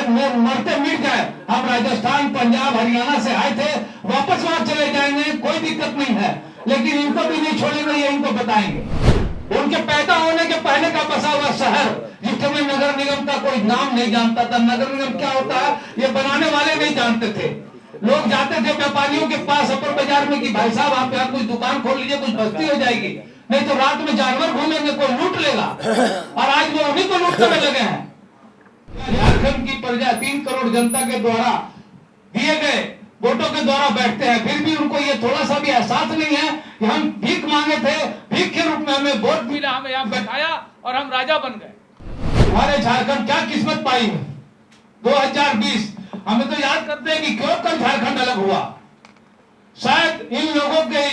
चाहे मरते मिट जाए। हम राजस्थान, पंजाब, हरियाणा से आए थे, वापस वहां चले जाएंगे, कोई दिक्कत नहीं है, लेकिन इनको भी नहीं छोड़ेंगे, ये इनको बताएंगे। उनके पैदा होने के पहले का बसा हुआ शहर, जिसमें नगर निगम का कोई नाम नहीं जानता था। नगर निगम क्या होता है ये बनाने वाले नहीं जानते थे। लोग जाते थे व्यापारियों के पास अपर बाजार में कि भाई साहब आप यहाँ कुछ दुकान खोल लीजिए, कुछ बस्ती हो जाएगी, नहीं तो रात में जानवर घूमेंगे, कोई लूट लेगा। और आज वो उन्हीं को लूटने में लगे हैं। झारखंड की प्रजा 3 करोड़ जनता के द्वारा दिए गए वोटों के द्वारा बैठते हैं, फिर भी उनको ये थोड़ा सा भी एहसास नहीं है कि हम भीख मांगे थे, भीख के रूप में हमें वोट मिला, हमें यहाँ बैठाया और हम राजा बन गए। हमारे झारखंड क्या किस्मत पाई है। 2020 हमें तो याद करते हैं कि क्यों कल झारखंड अलग हुआ। शायद इन लोगों के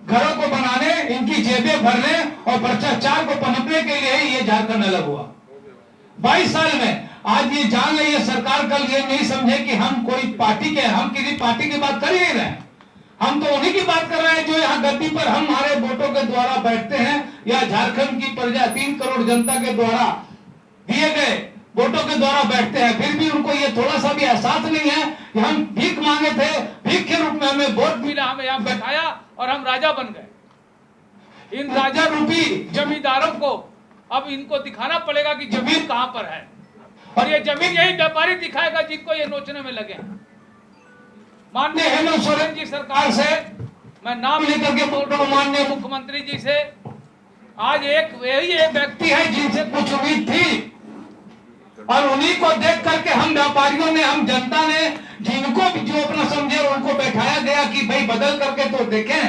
घरों को बनाने, इनकी जेबें भरने और भ्रष्टाचार को पनपने के लिए ही ये झारखंड अलग हुआ। 22 साल में आज ये जान रही है सरकार, कल ये नहीं समझे कि हम कोई पार्टी के, हम किसी पार्टी की बात कर ही नहीं रहे। हम तो उन्हीं की बात कर रहे हैं जो यहाँ गद्दी पर हमारे वोटों के द्वारा बैठते हैं। या झारखंड की प्रजा 3 करोड़ जनता के द्वारा दिए गए वोटों के द्वारा बैठते हैं, फिर भी उनको ये थोड़ा सा भी एहसास नहीं है कि हम भीख मांगे थे, भीख के रूप में हमें वोट मिला, हमें यहाँ बैठाया और हम राजा बन गए। इन राजा रूपी जमींदारों को अब इनको दिखाना पड़ेगा कि जमीन कहां पर है, और ये जमीन यही व्यापारी दिखाएगा जिनको ये नोचने में लगे। माननीय हेमंत सोरेन जी सरकार से मैं नाम लेकर के बोल रहा हूं, माननीय मुख्यमंत्री जी से, आज यही एक व्यक्ति है जिनसे कुछ उम्मीद थी, और उन्हीं को देख करके हम व्यापारियों ने, हम जनता ने, जिनको भी जो अपना समझे उनको बैठाया गया कि भाई बदल करके तो देखें,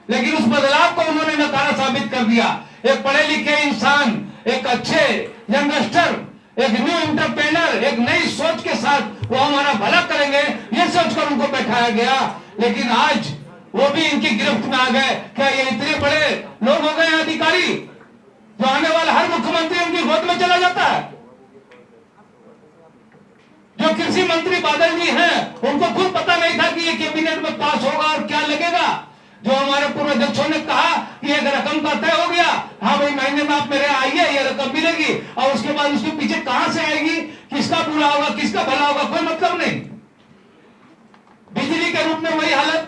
लेकिन उस बदलाव को उन्होंने नकारा साबित कर दिया। एक पढ़े लिखे इंसान, एक अच्छे यंगस्टर, एक न्यू एंटरप्रेन्योर, एक नई सोच के साथ वो हमारा भला करेंगे, ये सोचकर उनको बैठाया गया। लेकिन आज वो भी इनकी गिरफ्त में आ गए। क्या ये इतने बड़े लोग हो गए अधिकारी जो आने वाला हर मुख्यमंत्री उनकी गोद में चला जाता है? जो कृषि मंत्री बादल जी हैं, उनको खुद पता नहीं था कि ये कैबिनेट में पास होगा और क्या लगेगा। जो हमारे पूर्व अध्यक्षों ने कहा कि एक रकम का तय हो गया, हाँ भाई महीने में आप मेरे आइए, ये रकम मिलेगी, और उसके बाद उसके पीछे कहां से आएगी, किसका बुरा होगा, किसका भला होगा, कोई मतलब नहीं। बिजली के रूप में वही हालत।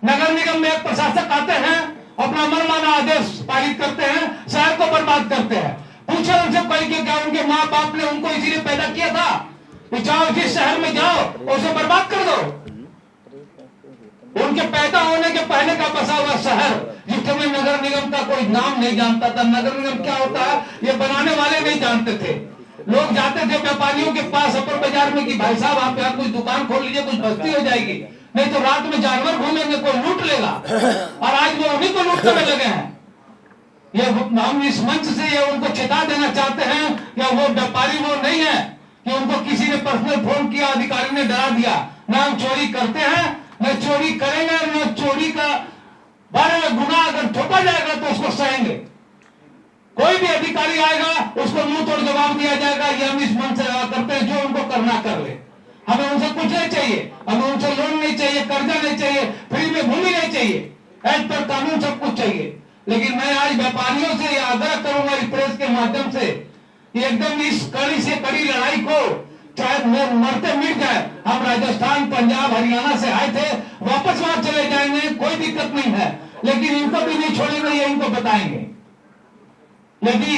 नगर निगम में एक प्रशासक आते हैं, अपना मनमाना आदेश पारित करते हैं, शहर को बर्बाद करते हैं। पूछे उनसे कोई कि क्या उनके माँ बाप ने उनको इसीलिए पैदा किया था कि जाओ जिस शहर में जाओ उसे बर्बाद कर दो। उनके पैदा होने के पहले का बसा हुआ शहर, जिसमें नगर निगम का कोई नाम नहीं जानता था। नगर निगम क्या होता है ये बनाने वाले नहीं जानते थे। लोग जाते थे व्यापारियों के पास अपर बाजार में कि भाई साहब आप यहाँ कुछ दुकान खोल लीजिए, कुछ बस्ती हो जाएगी, नहीं तो रात में जानवर घूमेंगे, कोई लूट लेगा। और आज वो उन्हीं को लूटने में लगे हैं। ये हम इस मंच से ये उनको चेता देना चाहते हैं कि वो व्यापारी वो नहीं है कि उनको किसी ने पर्सनल फोन किया, अधिकारी ने डरा दिया। ना हम चोरी करते हैं, न चोरी करेंगे, न चोरी का बारे में गुनाह अगर थोपा जाएगा तो उसको सहेंगे। कोई भी अधिकारी आएगा उसको मुंह तोड़ जवाब दिया जाएगा। ये हम इस मन से करते हैं, जो उनको करना कर ले। हमें उनसे कुछ नहीं चाहिए, हमें उनसे लोन नहीं चाहिए, कर्जा नहीं चाहिए, फ्री में भूमि नहीं चाहिए, एज पर कानून सब कुछ चाहिए। लेकिन मैं आज व्यापारियों से यह आग्रह करूंगा इस प्रेस के माध्यम से, एकदम इस कड़ी से कड़ी लड़ाई को, चाहे मरते मिट जाए। हम राजस्थान, पंजाब, हरियाणा से आए थे, वापस वहां चले जाएंगे, कोई दिक्कत नहीं है, लेकिन इनको भी नहीं छोड़ेंगे, ये इनको बताएंगे। यदि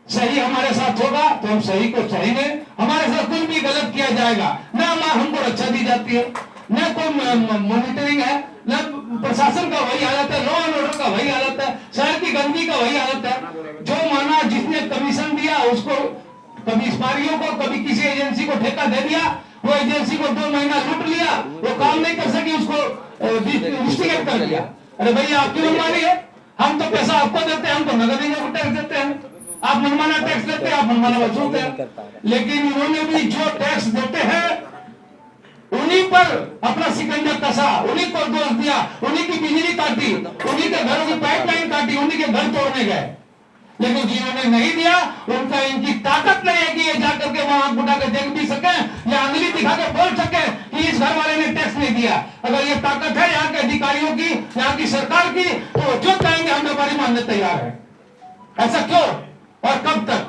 सही हमारे साथ होगा तो हम सही को सही में, हमारे साथ कुछ भी गलत किया जाएगा, न हमको रक्षा दी जाती है, न कोई मॉनिटरिंग है, न प्रशासन का वही हालत है, लॉ एंड ऑर्डर का वही हालत है, शहर की गंदगी का वही हालत है। जो माना जिसने कमीशन दिया उसको, कभी व्यापारियों को, कभी किसी एजेंसी को ठेका दे दिया, वो एजेंसी को 2 महीना लूट लिया, वो काम नहीं कर सकी, उसको इन्वेस्टिगेट कर लिया। अरे भैया आपकी मनमानी है, हम तो पैसा आपको देते हैं, हम तो नगर निगम को टैक्स देते हैं, आप मनमाना टैक्स देते हैं, आप मनमाना वसूलते हैं। लेकिन उन्होंने भी जो टैक्स देते हैं उन्हीं पर अपना सिकंजा कसा, उन्हीं को दोष दिया, उन्हीं की बिजली काटी, उन्हीं के घरों की पाइपलाइन काटी, उन्हीं के घर तोड़ने गए। लेकिन जिन्होंने नहीं दिया उनका, इनकी ताकत नहीं है कि ये जाकर के वहां बुढ़ा के देख भी सके या अंगली दिखा के बोल सके कि इस घर वाले ने टैक्स नहीं दिया। अगर ये ताकत है यहाँ के अधिकारियों की, यहाँ की सरकार की, तो जो कहेंगे हम व्यापारी मानने तैयार है। ऐसा क्यों और कब तक?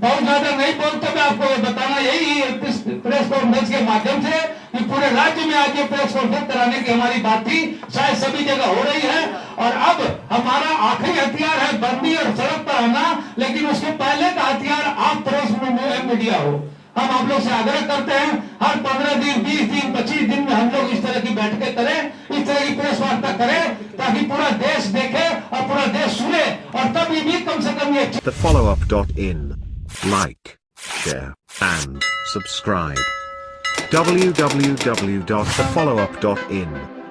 बहुत ज्यादा नहीं बोलते, मैं आपको ये बताना यही इस प्रेस कॉन्फ्रेंस के माध्यम से कि पूरे राज्य में आज ये प्रेस कॉन्फ्रेंस कराने की हमारी बात थी, शायद सभी जगह हो रही है। और अब हमारा आखिरी हथियार है बंदी और सड़क पर आना, लेकिन उसके पहले का हथियार आप प्रेस मीडिया हो। हम आप लोग से आग्रह करते हैं हर 15 दिन, 20 दिन, 25 दिन में हम लोग इस तरह की बैठकें करें, इस तरह की प्रेस वार्ता करें, ताकि पूरा देश देखे और पूरा देश सुने, और तब भी कम से कम ये TheFollowUp.in. Like, share, and subscribe. www.thefollowup.in